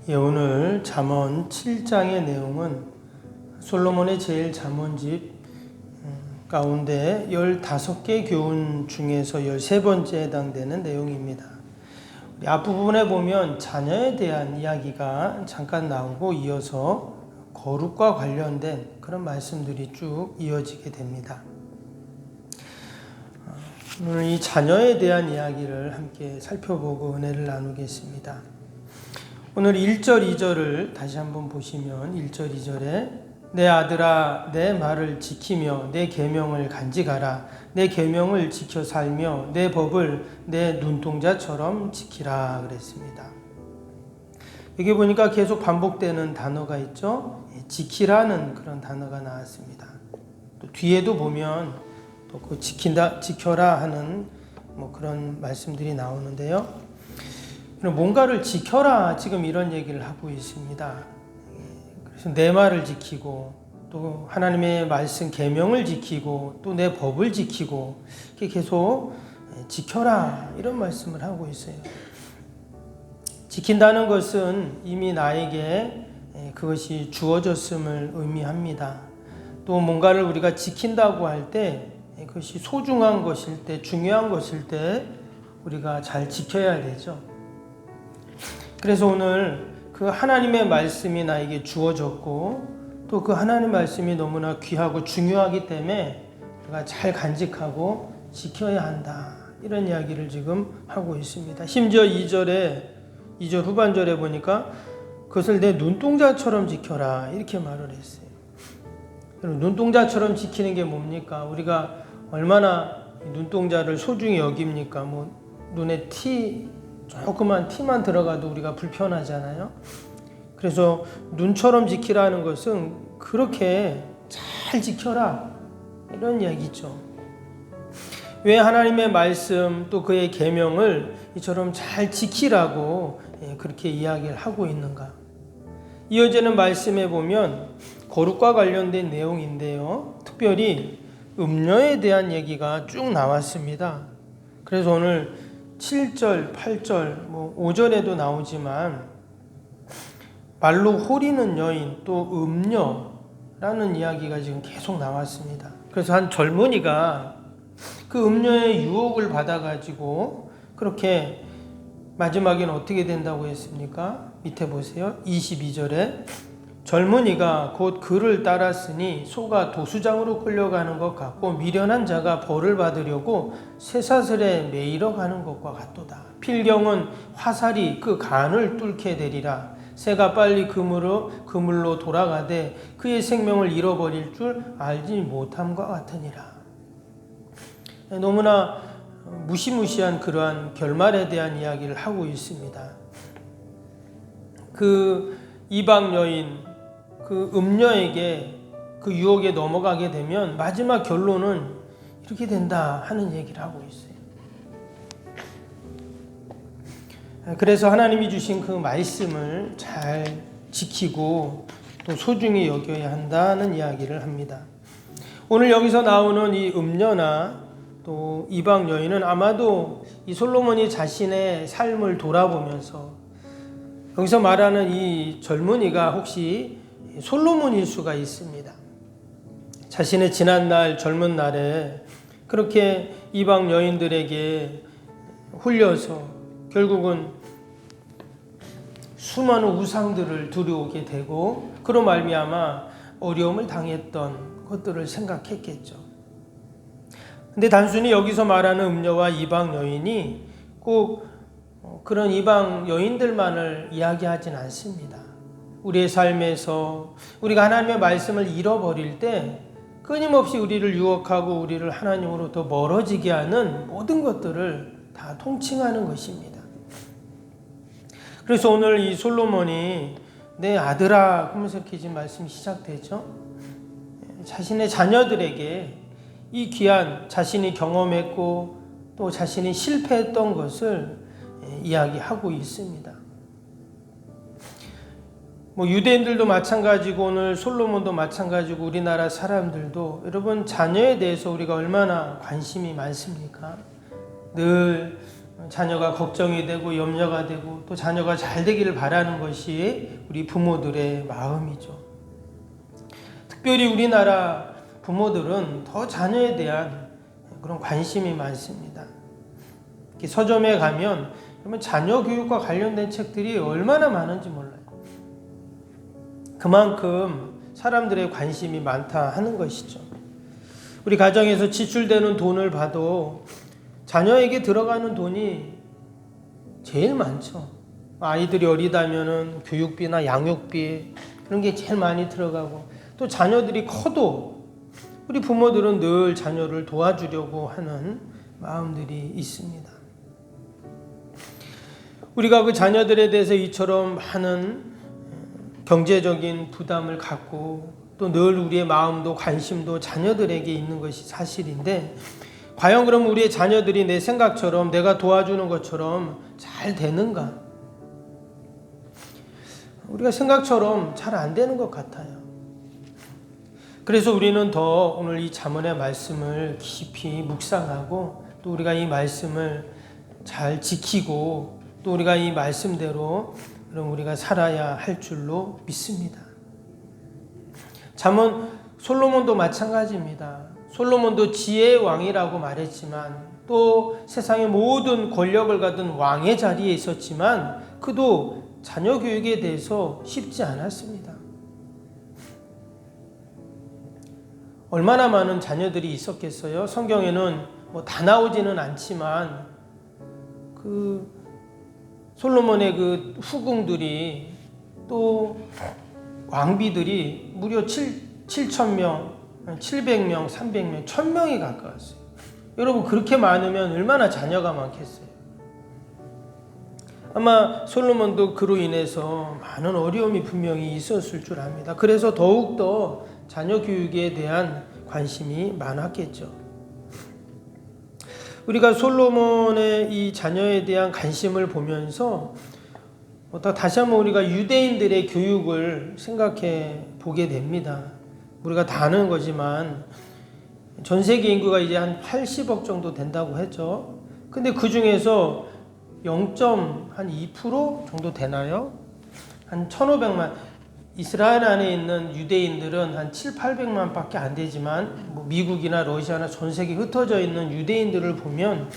예, 오늘 잠언 7장의 내용은 솔로몬의 제일 잠언집 가운데 15개 교훈 중에서 13번째에 해당되는 내용입니다. 우리 앞부분에 보면 자녀에 대한 이야기가 잠깐 나오고 이어서 거룩과 관련된 그런 말씀들이 쭉 이어지게 됩니다. 오늘 이 자녀에 대한 이야기를 함께 살펴보고 은혜를 나누겠습니다. 오늘 1절, 2절을 다시 한번 보시면 1절, 2절에 내 아들아 내 말을 지키며 내 계명을 간직하라. 내 계명을 지켜 살며 내 법을 내 눈동자처럼 지키라 그랬습니다. 여기 보니까 계속 반복되는 단어가 있죠. 지키라는 그런 단어가 나왔습니다. 또 뒤에도 보면 또 그 지킨다, 지켜라 하는 그런 말씀들이 나오는데요. 뭔가를 지켜라 지금 이런 얘기를 하고 있습니다. 그래서 내 말을 지키고 또 하나님의 말씀 계명을 지키고 또 내 법을 지키고 이렇게 계속 지켜라 이런 말씀을 하고 있어요. 지킨다는 것은 이미 나에게 그것이 주어졌음을 의미합니다. 또 뭔가를 우리가 지킨다고 할 때 그것이 소중한 것일 때 중요한 것일 때 우리가 잘 지켜야 되죠. 그래서 오늘 그 하나님의 말씀이 나에게 주어졌고 또 그 하나님의 말씀이 너무나 귀하고 중요하기 때문에 우리가 잘 간직하고 지켜야 한다. 이런 이야기를 지금 하고 있습니다. 심지어 2절 후반절에 보니까 그것을 내 눈동자처럼 지켜라. 이렇게 말을 했어요. 눈동자처럼 지키는 게 뭡니까? 우리가 얼마나 눈동자를 소중히 여깁니까? 눈에 조그만 티만 들어가도 우리가 불편하잖아요. 그래서 눈처럼 지키라는 것은 그렇게 잘 지켜라 이런 이야기죠. 왜 하나님의 말씀 또 그의 계명을 이처럼 잘 지키라고 그렇게 이야기를 하고 있는가? 이어지는 말씀에 보면 거룩과 관련된 내용인데요. 특별히 음녀에 대한 얘기가 쭉 나왔습니다. 그래서 오늘 7절, 8절, 5절에도 나오지만 말로 호리는 여인 또 음녀라는 이야기가 지금 계속 나왔습니다. 그래서 한 젊은이가 그 음녀의 유혹을 받아가지고 그렇게 마지막에는 어떻게 된다고 했습니까? 밑에 보세요. 22절에 젊은이가 곧 그를 따랐으니 소가 도수장으로 끌려가는 것 같고 미련한 자가 벌을 받으려고 쇠사슬에 매이러 가는 것과 같도다. 필경은 화살이 그 간을 뚫게 되리라. 새가 빨리 그물로 돌아가되 그의 생명을 잃어버릴 줄 알지 못함과 같으니라. 너무나 무시무시한 그러한 결말에 대한 이야기를 하고 있습니다. 그 이방 여인 그 음녀에게 그 유혹에 넘어가게 되면 마지막 결론은 이렇게 된다 하는 얘기를 하고 있어요. 그래서 하나님이 주신 그 말씀을 잘 지키고 또 소중히 여겨야 한다는 이야기를 합니다. 오늘 여기서 나오는 이 음녀나 또 이방 여인은 아마도 이 솔로몬이 자신의 삶을 돌아보면서 여기서 말하는 이 젊은이가 혹시 솔로몬일 수가 있습니다. 자신의 지난날 젊은 날에 그렇게 이방 여인들에게 홀려서 결국은 수많은 우상들을 들여오게 되고 그로 말미암아 어려움을 당했던 것들을 생각했겠죠. 근데 단순히 여기서 말하는 음녀와 이방 여인이 꼭 그런 이방 여인들만을 이야기하진 않습니다. 우리의 삶에서 우리가 하나님의 말씀을 잃어버릴 때 끊임없이 우리를 유혹하고 우리를 하나님으로부터 멀어지게 하는 모든 것들을 다 통칭하는 것입니다. 그래서 오늘 이 솔로몬이 내 아들아 하면서 이렇게 지금 말씀이 시작되죠. 자신의 자녀들에게 이 귀한 자신이 경험했고 또 자신이 실패했던 것을 이야기하고 있습니다. 유대인들도 마찬가지고 오늘 솔로몬도 마찬가지고 우리나라 사람들도 여러분 자녀에 대해서 우리가 얼마나 관심이 많습니까? 늘 자녀가 걱정이 되고 염려가 되고 또 자녀가 잘 되기를 바라는 것이 우리 부모들의 마음이죠. 특별히 우리나라 부모들은 더 자녀에 대한 그런 관심이 많습니다. 서점에 가면 그러면 자녀 교육과 관련된 책들이 얼마나 많은지 몰라요. 그만큼 사람들의 관심이 많다 하는 것이죠. 우리 가정에서 지출되는 돈을 봐도 자녀에게 들어가는 돈이 제일 많죠. 아이들이 어리다면은 교육비나 양육비 그런 게 제일 많이 들어가고 또 자녀들이 커도 우리 부모들은 늘 자녀를 도와주려고 하는 마음들이 있습니다. 우리가 그 자녀들에 대해서 이처럼 많은 경제적인 부담을 갖고 또 늘 우리의 마음도 관심도 자녀들에게 있는 것이 사실인데 과연 그럼 우리의 자녀들이 내 생각처럼 내가 도와주는 것처럼 잘 되는가? 우리가 생각처럼 잘 안 되는 것 같아요. 그래서 우리는 더 오늘 이 잠언의 말씀을 깊이 묵상하고 또 우리가 이 말씀을 잘 지키고 또 우리가 이 말씀대로 그럼 우리가 살아야 할 줄로 믿습니다. 잠언 솔로몬도 마찬가지입니다. 솔로몬도 지혜의 왕이라고 말했지만 또 세상의 모든 권력을 가진 왕의 자리에 있었지만 그도 자녀 교육에 대해서 쉽지 않았습니다. 얼마나 많은 자녀들이 있었겠어요? 성경에는 다 나오지는 않지만 그 솔로몬의 그 후궁들이 또 왕비들이 무려 7,000명, 700명, 300명, 1,000명이 가까웠어요. 여러분 그렇게 많으면 얼마나 자녀가 많겠어요? 아마 솔로몬도 그로 인해서 많은 어려움이 분명히 있었을 줄 압니다. 그래서 더욱더 자녀 교육에 대한 관심이 많았겠죠. 우리가 솔로몬의 이 자녀에 대한 관심을 보면서 다시 한번 우리가 유대인들의 교육을 생각해 보게 됩니다. 우리가 다 아는 거지만 전 세계 인구가 이제 한 80억 정도 된다고 했죠. 근데 그 중에서 0.2% 정도 되나요? 한 1,500만. 이스라엘 안에 있는 유대인들은 한 7,800만 밖에 안 되지만 미국이나 러시아나 전 세계에 흩어져 있는 유대인들을 보면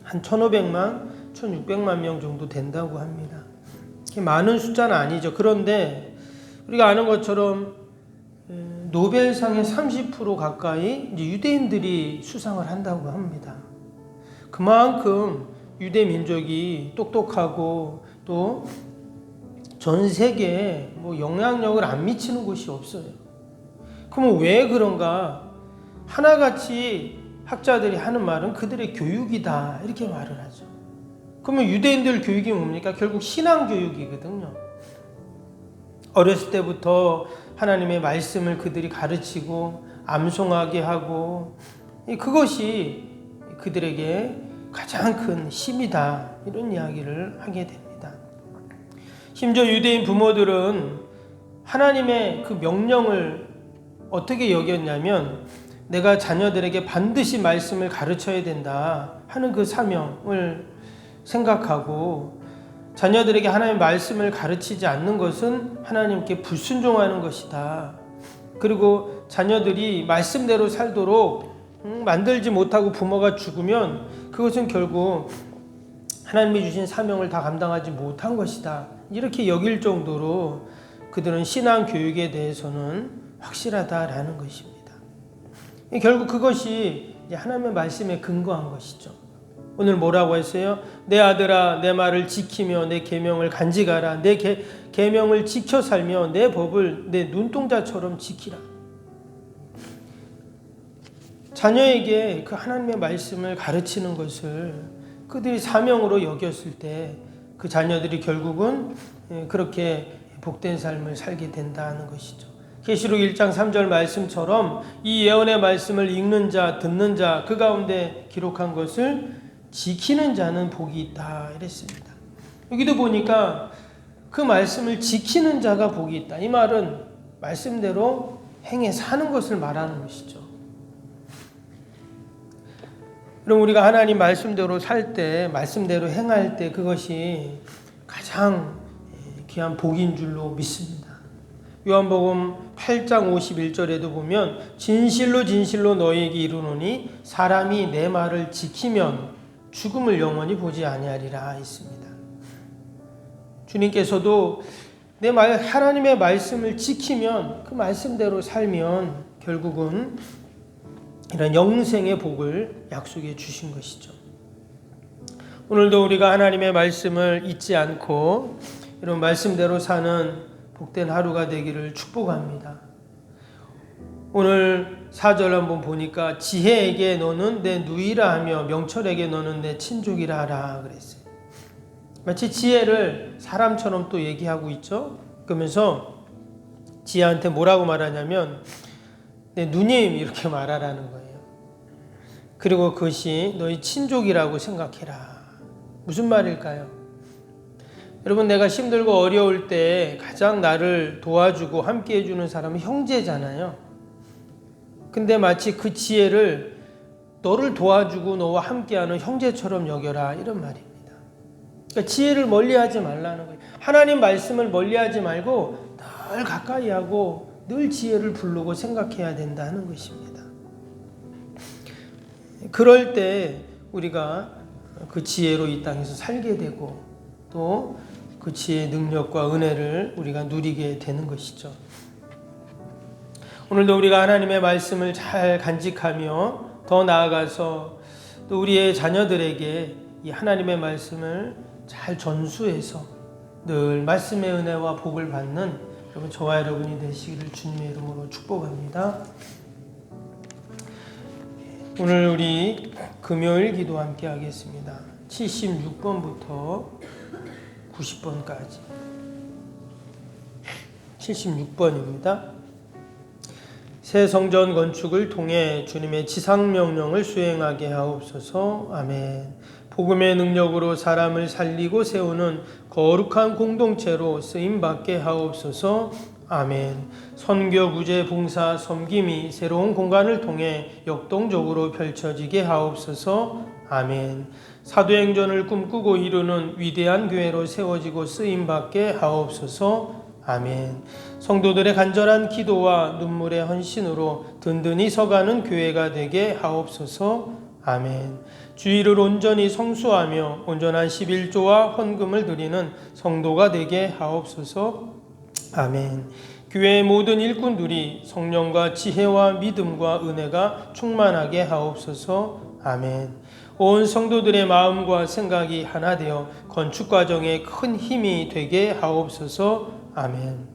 한 1,500만, 1,600만 명 정도 된다고 합니다. 많은 숫자는 아니죠. 그런데 우리가 아는 것처럼 노벨상의 30% 가까이 이제 유대인들이 수상을 한다고 합니다. 그만큼 유대 민족이 똑똑하고 또 전 세계에 영향력을 안 미치는 곳이 없어요. 그러면 왜 그런가? 하나같이 학자들이 하는 말은 그들의 교육이다 이렇게 말을 하죠. 그러면 유대인들 교육이 뭡니까? 결국 신앙 교육이거든요. 어렸을 때부터 하나님의 말씀을 그들이 가르치고 암송하게 하고 그것이 그들에게 가장 큰 힘이다 이런 이야기를 하게 됩니다. 심지어 유대인 부모들은 하나님의 그 명령을 어떻게 여겼냐면 내가 자녀들에게 반드시 말씀을 가르쳐야 된다 하는 그 사명을 생각하고 자녀들에게 하나님의 말씀을 가르치지 않는 것은 하나님께 불순종하는 것이다. 그리고 자녀들이 말씀대로 살도록 만들지 못하고 부모가 죽으면 그것은 결국 하나님이 주신 사명을 다 감당하지 못한 것이다. 이렇게 여길 정도로 그들은 신앙 교육에 대해서는 확실하다라는 것입니다. 결국 그것이 하나님의 말씀에 근거한 것이죠. 오늘 뭐라고 했어요? 내 아들아 내 말을 지키며 내 계명을 간직하라. 내 계명을 지켜 살며 내 법을 내 눈동자처럼 지키라. 자녀에게 그 하나님의 말씀을 가르치는 것을 그들이 사명으로 여겼을 때 그 자녀들이 결국은 그렇게 복된 삶을 살게 된다는 것이죠. 계시록 1장 3절 말씀처럼 이 예언의 말씀을 읽는 자, 듣는 자, 그 가운데 기록한 것을 지키는 자는 복이 있다 이랬습니다. 여기도 보니까 그 말씀을 지키는 자가 복이 있다. 이 말은 말씀대로 행해 사는 것을 말하는 것이죠. 그럼 우리가 하나님 말씀대로 살 때, 말씀대로 행할 때 그것이 가장 귀한 복인 줄로 믿습니다. 요한복음 8장 51절에도 보면 진실로 진실로 너희에게 이르노니 사람이 내 말을 지키면 죽음을 영원히 보지 아니하리라 했습니다. 주님께서도 하나님의 말씀을 지키면, 그 말씀대로 살면 결국은 이런 영생의 복을 약속해 주신 것이죠. 오늘도 우리가 하나님의 말씀을 잊지 않고 이런 말씀대로 사는 복된 하루가 되기를 축복합니다. 오늘 4절 한번 보니까 지혜에게 너는 내 누이라 하며 명철에게 너는 내 친족이라 하라 그랬어요. 마치 지혜를 사람처럼 또 얘기하고 있죠. 그러면서 지혜한테 뭐라고 말하냐면 내 누님 이렇게 말하라는 거예요. 그리고 그것이 너희 친족이라고 생각해라. 무슨 말일까요? 여러분, 내가 힘들고 어려울 때 가장 나를 도와주고 함께 해주는 사람은 형제잖아요. 근데 마치 그 지혜를 너를 도와주고 너와 함께하는 형제처럼 여겨라, 이런 말입니다. 그러니까 지혜를 멀리하지 말라는 거예요. 하나님 말씀을 멀리하지 말고 늘 가까이 하고 늘 지혜를 부르고 생각해야 된다는 것입니다. 그럴 때 우리가 그 지혜로 이 땅에서 살게 되고 또 그 지혜의 능력과 은혜를 우리가 누리게 되는 것이죠. 오늘도 우리가 하나님의 말씀을 잘 간직하며 더 나아가서 또 우리의 자녀들에게 이 하나님의 말씀을 잘 전수해서 늘 말씀의 은혜와 복을 받는 여러분, 저와 여러분이 되시기를 주님의 이름으로 축복합니다. 오늘 우리 금요일 기도 함께 하겠습니다. 76번부터 90번까지. 76번입니다. 새 성전 건축을 통해 주님의 지상명령을 수행하게 하옵소서. 아멘. 복음의 능력으로 사람을 살리고 세우는 거룩한 공동체로 쓰임받게 하옵소서. 아멘. 선교, 구제, 봉사, 섬김이 새로운 공간을 통해 역동적으로 펼쳐지게 하옵소서. 아멘. 사도행전을 꿈꾸고 이루는 위대한 교회로 세워지고 쓰임받게 하옵소서. 아멘. 성도들의 간절한 기도와 눈물의 헌신으로 든든히 서가는 교회가 되게 하옵소서. 아멘. 주의를 온전히 성수하며 온전한 11조와 헌금을 드리는 성도가 되게 하옵소서. 아멘. 교회의 모든 일꾼들이 성령과 지혜와 믿음과 은혜가 충만하게 하옵소서. 아멘. 온 성도들의 마음과 생각이 하나 되어 건축 과정에 큰 힘이 되게 하옵소서. 아멘.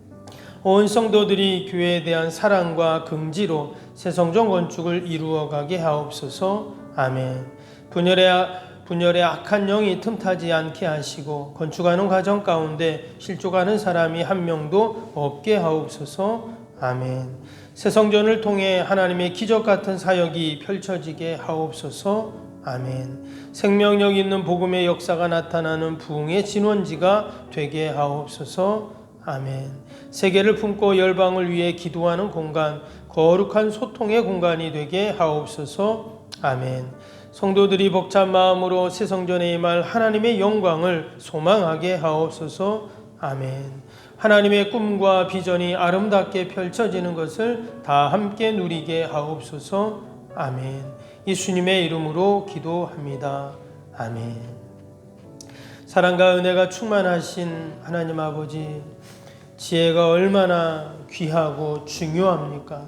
온 성도들이 교회에 대한 사랑과 긍지로 새 성전 건축을 이루어가게 하옵소서. 아멘. 분열의 악한 영이 틈타지 않게 하시고 건축하는 과정 가운데 실족하는 사람이 한 명도 없게 하옵소서. 아멘. 새 성전을 통해 하나님의 기적 같은 사역이 펼쳐지게 하옵소서. 아멘. 생명력 있는 복음의 역사가 나타나는 부흥의 진원지가 되게 하옵소서. 아멘. 세계를 품고 열방을 위해 기도하는 공간, 거룩한 소통의 공간이 되게 하옵소서. 아멘. 성도들이 벅찬 마음으로 새 성전에 임할 하나님의 영광을 소망하게 하옵소서. 아멘. 하나님의 꿈과 비전이 아름답게 펼쳐지는 것을 다 함께 누리게 하옵소서. 아멘. 예수님의 이름으로 기도합니다. 아멘. 사랑과 은혜가 충만하신 하나님 아버지, 지혜가 얼마나 귀하고 중요합니까?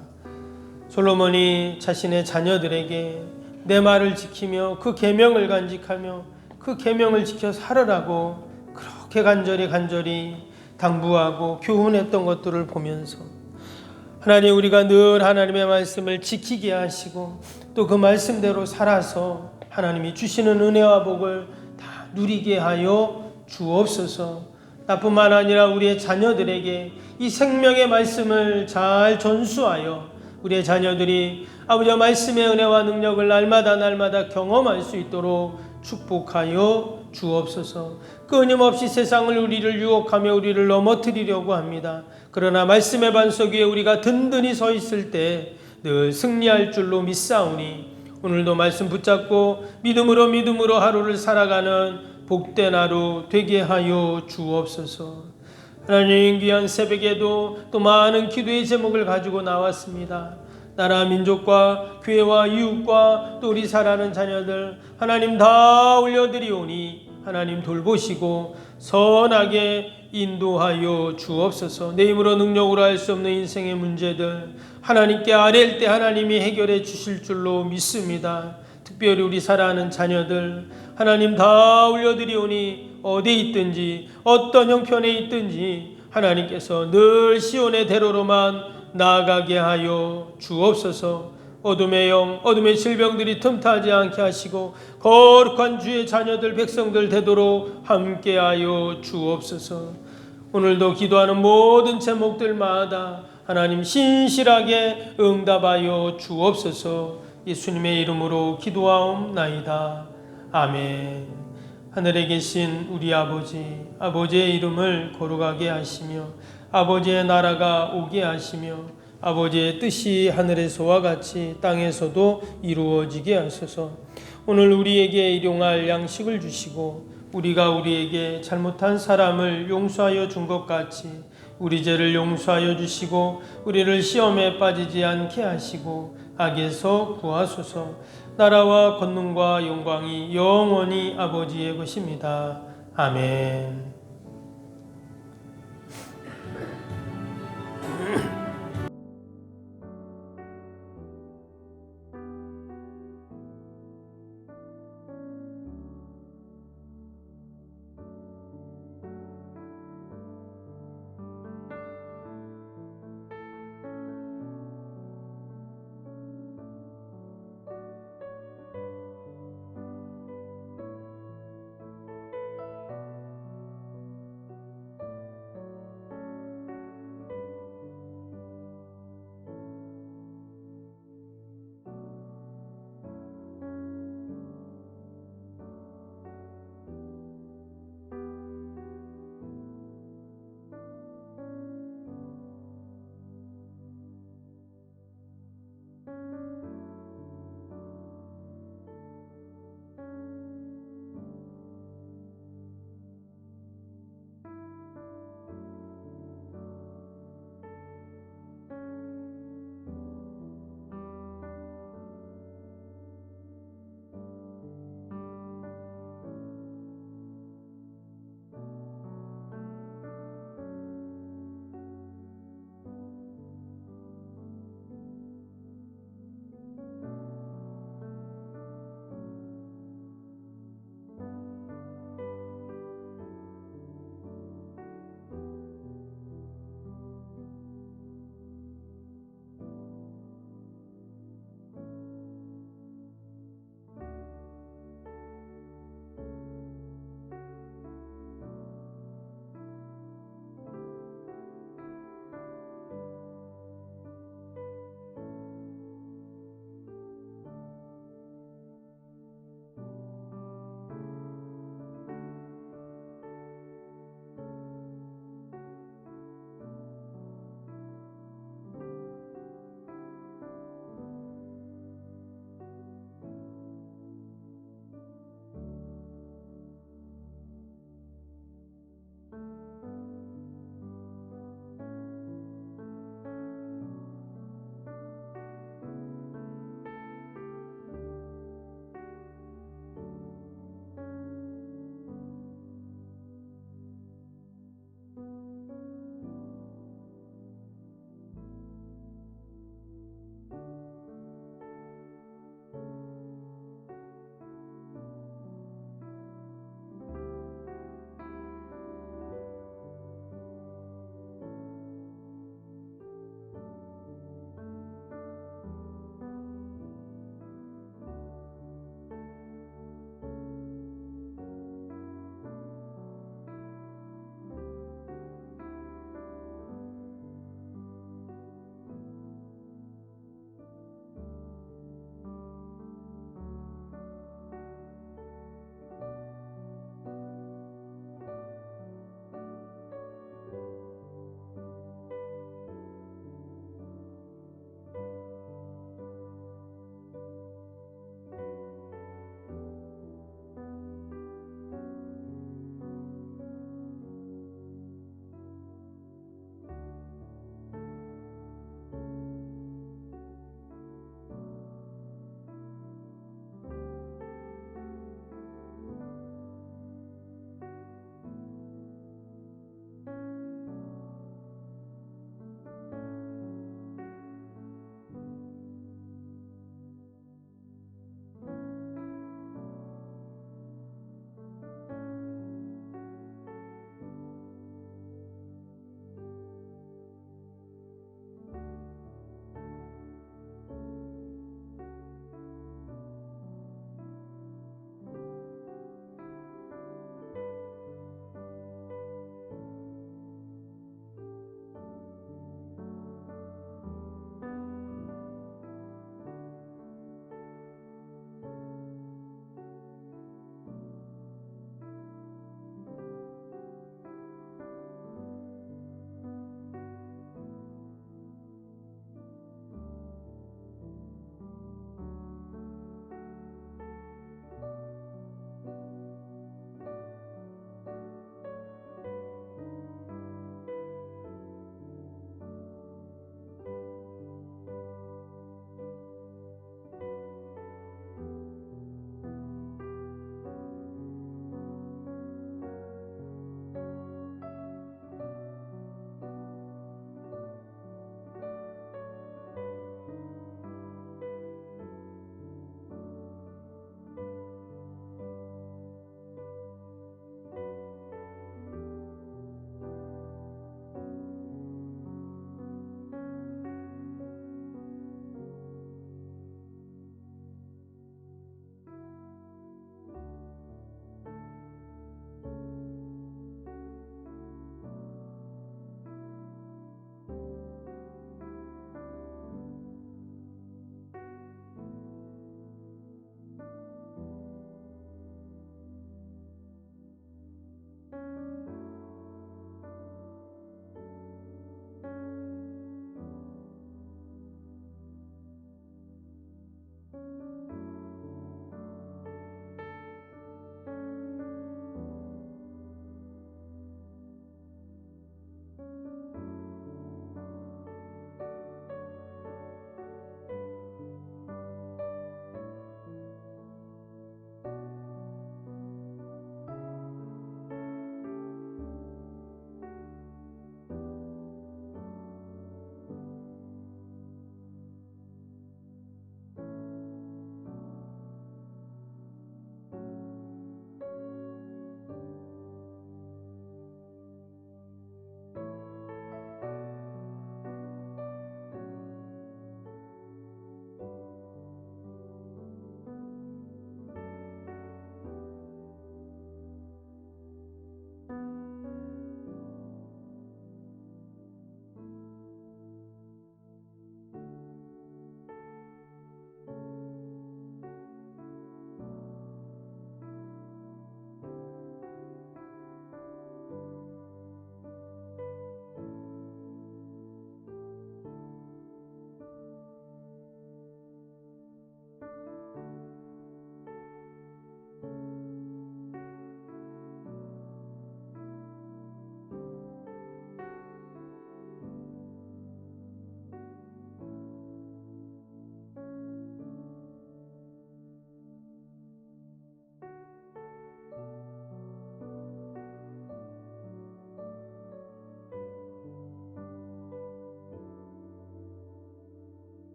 솔로몬이 자신의 자녀들에게 내 말을 지키며 그 계명을 간직하며 그 계명을 지켜 살으라고 그렇게 간절히 당부하고 교훈했던 것들을 보면서 하나님, 우리가 늘 하나님의 말씀을 지키게 하시고 또 그 말씀대로 살아서 하나님이 주시는 은혜와 복을 다 누리게 하여 주옵소서. 나뿐만 아니라 우리의 자녀들에게 이 생명의 말씀을 잘 전수하여 우리의 자녀들이 아버지의 말씀의 은혜와 능력을 날마다 경험할 수 있도록 축복하여 주옵소서. 끊임없이 세상을 우리를 유혹하며 우리를 넘어뜨리려고 합니다. 그러나 말씀의 반석 위에 우리가 든든히 서 있을 때 늘 승리할 줄로 믿사오니 오늘도 말씀 붙잡고 믿음으로 하루를 살아가는 복된 하루 되게 하여 주옵소서. 하나님, 귀한 새벽에도 또 많은 기도의 제목을 가지고 나왔습니다. 나라 민족과 교회와 이웃과 또 우리 사랑하는 자녀들 하나님 다 올려드리오니 하나님 돌보시고 선하게 인도하여 주옵소서. 내 힘으로 능력으로 할 수 없는 인생의 문제들 하나님께 아뢰일 때 하나님이 해결해 주실 줄로 믿습니다. 특별히 우리 사랑하는 자녀들 하나님 다 올려드리오니 어디에 있든지 어떤 형편에 있든지 하나님께서 늘 시온의 대로로만 나아가게 하여 주옵소서. 어둠의 영, 어둠의 질병들이 틈타지 않게 하시고 거룩한 주의 자녀들 백성들 되도록 함께하여 주옵소서. 오늘도 기도하는 모든 제목들마다 하나님 신실하게 응답하여 주옵소서. 예수님의 이름으로 기도하옵나이다. 아멘. 하늘에 계신 우리 아버지, 아버지의 이름을 거룩하게 하시며 아버지의 나라가 오게 하시며 아버지의 뜻이 하늘에서와 같이 땅에서도 이루어지게 하소서. 오늘 우리에게 일용할 양식을 주시고 우리가 우리에게 잘못한 사람을 용서하여 준 것 같이 우리 죄를 용서하여 주시고 우리를 시험에 빠지지 않게 하시고 악에서 구하소서. 나라와 권능과 영광이 영원히 아버지의 것입니다. 아멘.